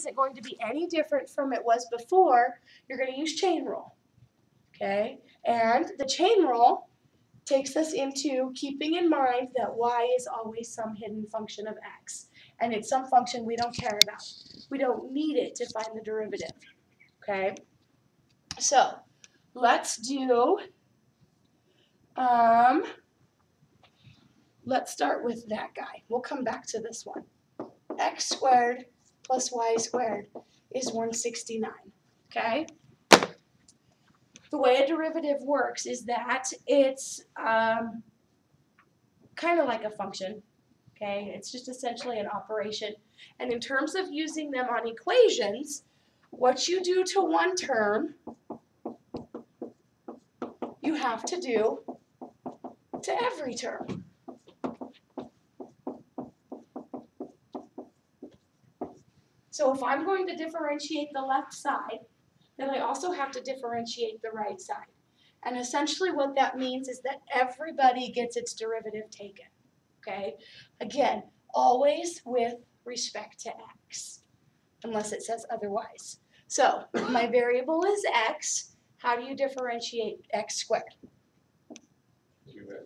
isn't going to be any different from it was before, you're going to use chain rule. Okay? And the chain rule takes us into keeping in mind that y is always some hidden function of x. And it's some function we don't care about. We don't need it to find the derivative. Okay? So, let's do, let's start with that guy. We'll come back to this one. X squared plus y squared is 169. Okay? The way a derivative works is that it's kind of like a function. Okay? It's just essentially an operation. And in terms of using them on equations, what you do to one term, you have to do to every term. So if I'm going to differentiate the left side, then I also have to differentiate the right side. And essentially what that means is that everybody gets its derivative taken. Okay? Again, always with respect to x, unless it says otherwise. So my variable is x. How do you differentiate x squared?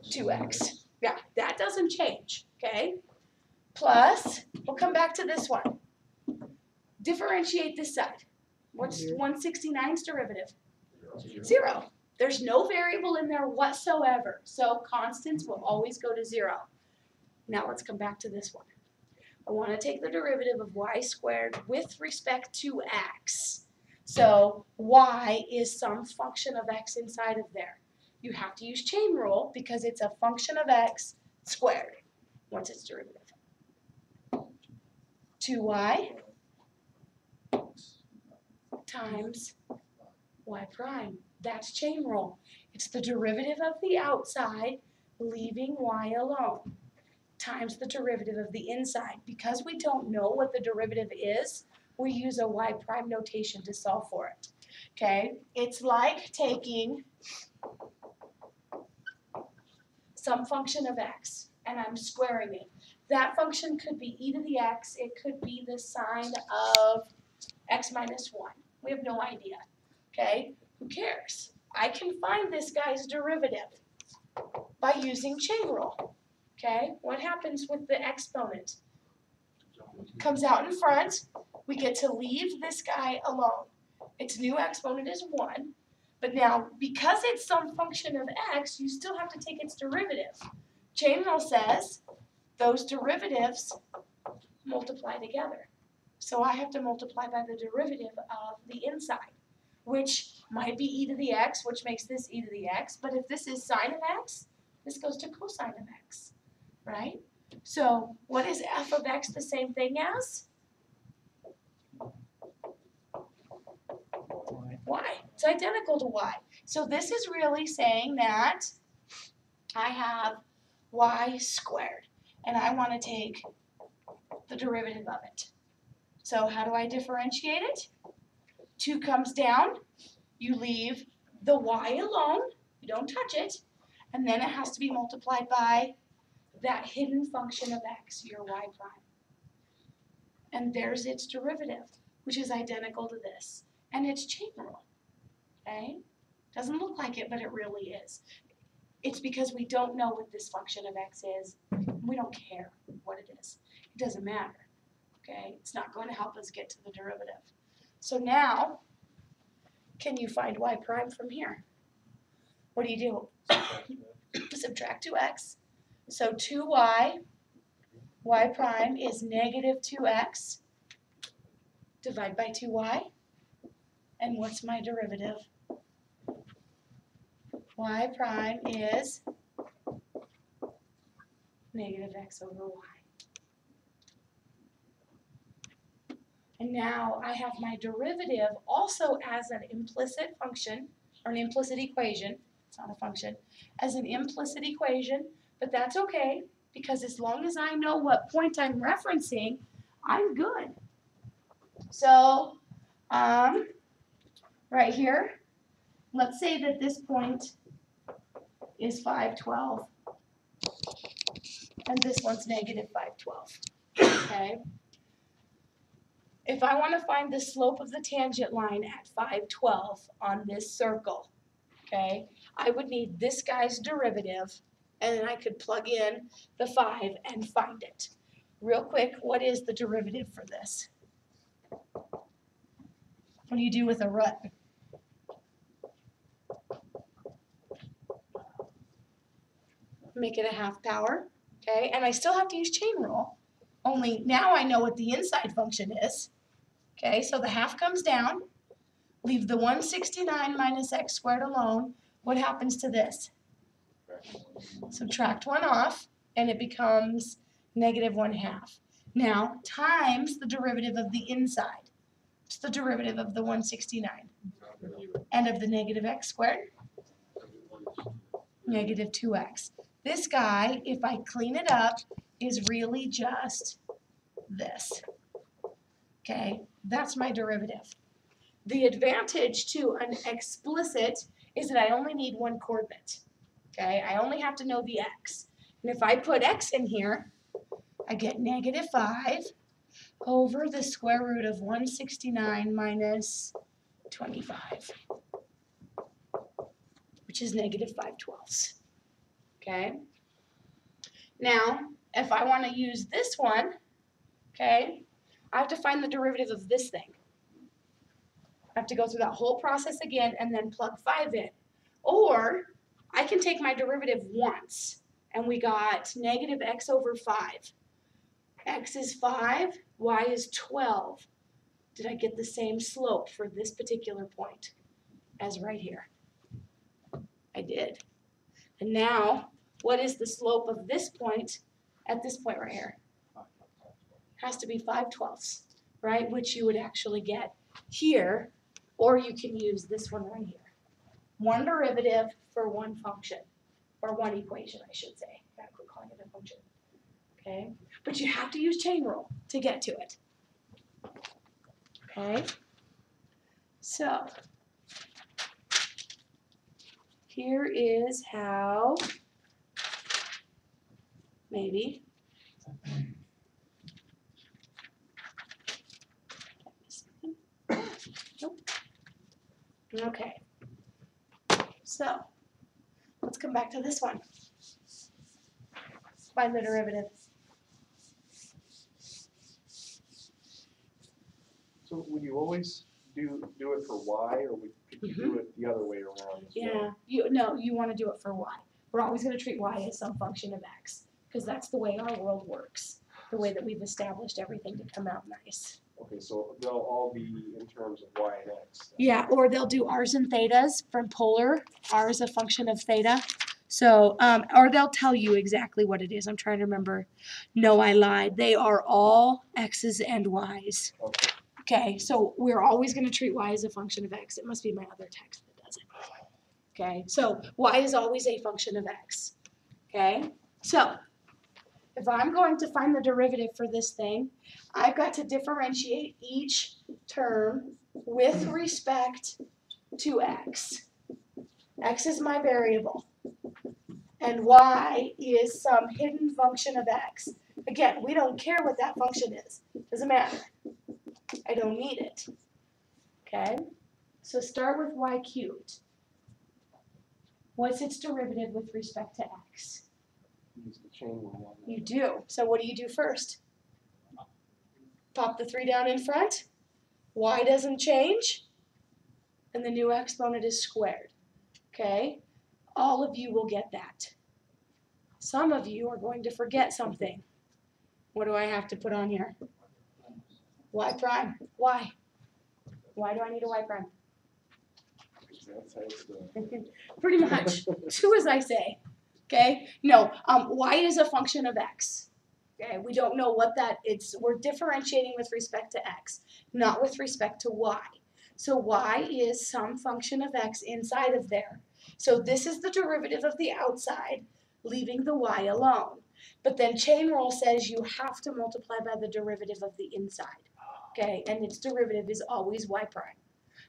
2x. Yeah, that doesn't change. Okay? Plus, we'll come back to this one. Differentiate this side. What's 169's derivative? 0. There's no variable in there whatsoever. So constants will always go to 0. Now let's come back to this one. I want to take the derivative of y squared with respect to x. So y is some function of x inside of there. You have to use chain rule because it's a function of x squared. What's its derivative? 2y times y prime. That's chain rule. It's the derivative of the outside, leaving y alone, times the derivative of the inside. Because we don't know what the derivative is, we use a y prime notation to solve for it. Okay? It's like taking some function of x, and I'm squaring it. That function could be e to the x. It could be the sine of x minus 1. We have no idea. Okay? Who cares? I can find this guy's derivative by using chain rule. Okay? What happens with the exponent? Comes out in front. We get to leave this guy alone. Its new exponent is 1. But now, because it's some function of x, you still have to take its derivative. Chain rule says those derivatives multiply together. So I have to multiply by the derivative of the inside, which might be e to the x, which makes this e to the x. But if this is sine of x, this goes to cosine of x, right? So what is f of x the same thing as? Y. It's identical to y. So this is really saying that I have y squared, and I want to take the derivative of it. So how do I differentiate it? 2 comes down. You leave the y alone. You don't touch it. And then it has to be multiplied by that hidden function of x, your y prime. And there's its derivative, which is identical to this. And it's chain rule. Okay? Doesn't look like it, but it really is. It's because we don't know what this function of x is. We don't care what it is. It doesn't matter. Okay? It's not going to help us get to the derivative. So now, can you find y prime from here? What do you do? Subtract 2x. So 2y, y prime is negative 2x. Divide by 2y. And what's my derivative? Y prime is negative x over y. And now I have my derivative also as an implicit function, or an implicit equation. It's not a function. As an implicit equation, but that's okay, because as long as I know what point I'm referencing, I'm good. So, right here, let's say that this point is 512, and this one's negative 512, okay? if I want to find the slope of the tangent line at 512 on this circle, okay, I would need this guy's derivative, and then I could plug in the 5 and find it. Real quick, what is the derivative for this? What do you do with a root? Make it a half power, okay? And I still have to use chain rule, only now I know what the inside function is. Okay, so the half comes down, leave the 169 minus x squared alone. What happens to this? Subtract 1 off, and it becomes negative 1/2. Now, times the derivative of the inside. What's the derivative of the 169? And of the negative x squared? Negative 2x. This guy, if I clean it up, is really just this. Okay, that's my derivative. The advantage to an explicit is that I only need one coordinate. Okay, I only have to know the x. And if I put x in here, I get negative 5 over the square root of 169 minus 25, which is negative 5/12. Okay, now if I want to use this one, okay, I have to find the derivative of this thing. I have to go through that whole process again and then plug 5 in. Or I can take my derivative once, and we got negative x over 5. X is 5, y is 12. Did I get the same slope for this particular point as right here? I did. And now, what is the slope of this point at this point right here? Has to be 5/12, right? Which you would actually get here, or you can use this one right here. One derivative for one function, or one equation, I should say. Gotta quit calling it a function. Okay? But you have to use chain rule to get to it. Okay? So, here is how, maybe, nope. Okay, so let's come back to this one. Find the derivative. So would you always do it for y, or could you do it the other way around as well? Yeah, you want to do it for y. We're always going to treat y as some function of x, because that's the way our world works, the way that we've established everything to come out nice. Okay, so they'll all be in terms of y and x. Then. Yeah, or they'll do r's and thetas from polar. R is a function of theta. So, or they'll tell you exactly what it is. I'm trying to remember. No, I lied. They are all x's and y's. Okay. Okay, so we're always going to treat y as a function of x. It must be my other text that does it. Okay, so y is always a function of x. Okay, so if I'm going to find the derivative for this thing, I've got to differentiate each term with respect to x. X is my variable, and y is some hidden function of x. Again, we don't care what that function is. Doesn't matter. I don't need it. Okay? So start with y cubed. What's its derivative with respect to x? Use the chain rule. You do. So what do you do first? Pop the 3 down in front. Y doesn't change. And the new exponent is squared. Okay? All of you will get that. Some of you are going to forget something. What do I have to put on here? Y prime. Why? Why do I need a y prime? That's how it's done. Pretty much. Do as I say. Okay? No, y is a function of x. Okay? We don't know what that is. We're differentiating with respect to x, not with respect to y. So y is some function of x inside of there. So this is the derivative of the outside, leaving the y alone. But then chain rule says you have to multiply by the derivative of the inside. Okay? And its derivative is always y prime.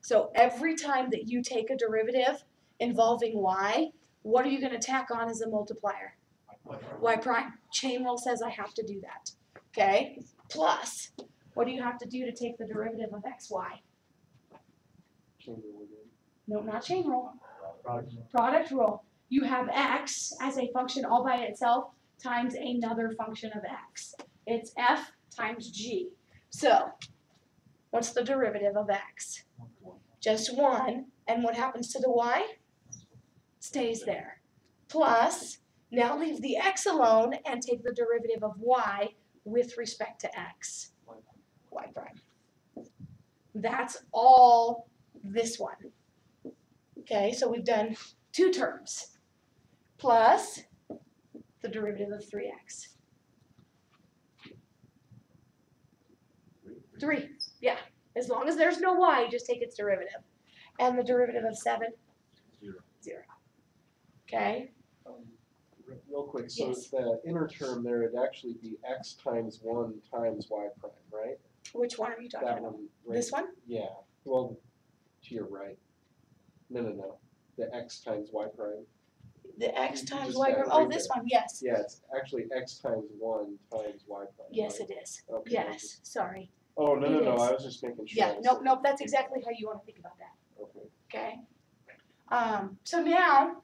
So every time that you take a derivative involving y, what are you going to tack on as a multiplier? Y prime. Chain rule says I have to do that. Okay? Plus, What do you have to do to take the derivative of xy? Chain rule again. No, not chain rule. Product. Product rule. You have x as a function all by itself times another function of x. It's f times g. So, what's the derivative of x? Just 1. And what happens to the y? Stays there. Plus, now leave the x alone and take the derivative of y with respect to x. Y prime. That's all this one. Okay, so we've done 2 terms. Plus the derivative of 3x. 3, yeah. As long as there's no y, you just take its derivative. And the derivative of 7? 0. Okay? Real quick, so Yes. the inner term there would actually be x times 1 times y prime, right? Which one are you talking That about? one, right? This one? Yeah, well, to your right. No. The x times y prime. The x You times just y got prime. it Oh, right this there. one, yes. Yeah, it's actually x times 1 times y prime. Yes, right? it is. Okay. Yes, sorry. Oh, no, It is. I was just making sure. Yeah, I was nope, saying- nope, that's exactly how you want to think about that. Okay. Okay? So now,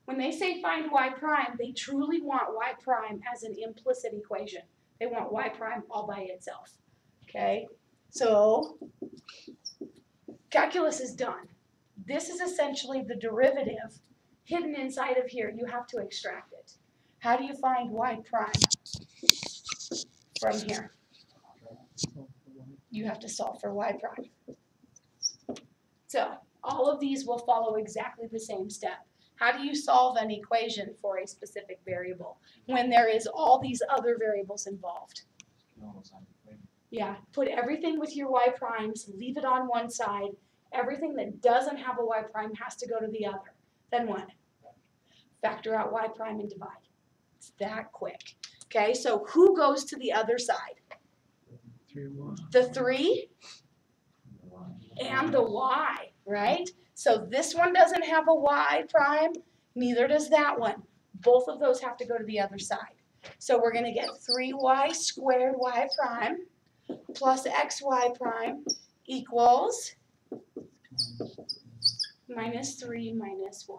when they say find y prime, they truly want y prime as an implicit equation. They want y prime all by itself. Okay? So, calculus is done. This is essentially the derivative hidden inside of here. You have to extract it. How do you find y prime from here? You have to solve for y prime. So, all of these will follow exactly the same step. How do you solve an equation for a specific variable when there is all these other variables involved? Yeah, put everything with your y primes, leave it on one side. Everything that doesn't have a y prime has to go to the other. Then what? Factor out y prime and divide. It's that quick. Okay, so who goes to the other side? The 3 and the y, right? So this one doesn't have a y prime, neither does that one. Both of those have to go to the other side. So we're going to get 3y squared y prime plus xy prime equals minus 3 minus y.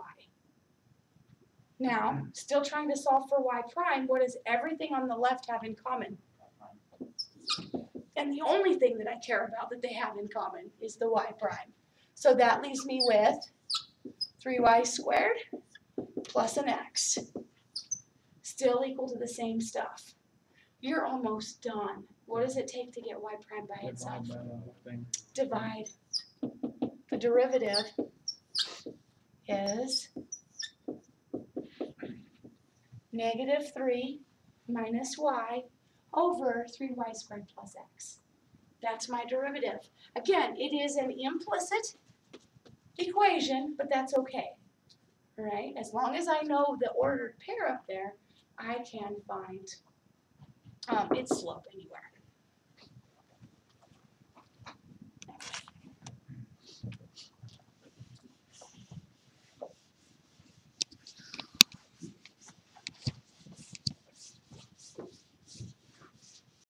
Now, still trying to solve for y prime, what does everything on the left have in common? And the only thing that I care about that they have in common is the y prime. So that leaves me with 3y squared plus an x. Still equal to the same stuff. You're almost done. What does it take to get y prime by itself? Divide. The derivative is negative 3 minus y over 3y squared plus x. That's my derivative. Again, it is an implicit equation, but that's okay. All right? As long as I know the ordered pair up there, I can find its slope anywhere.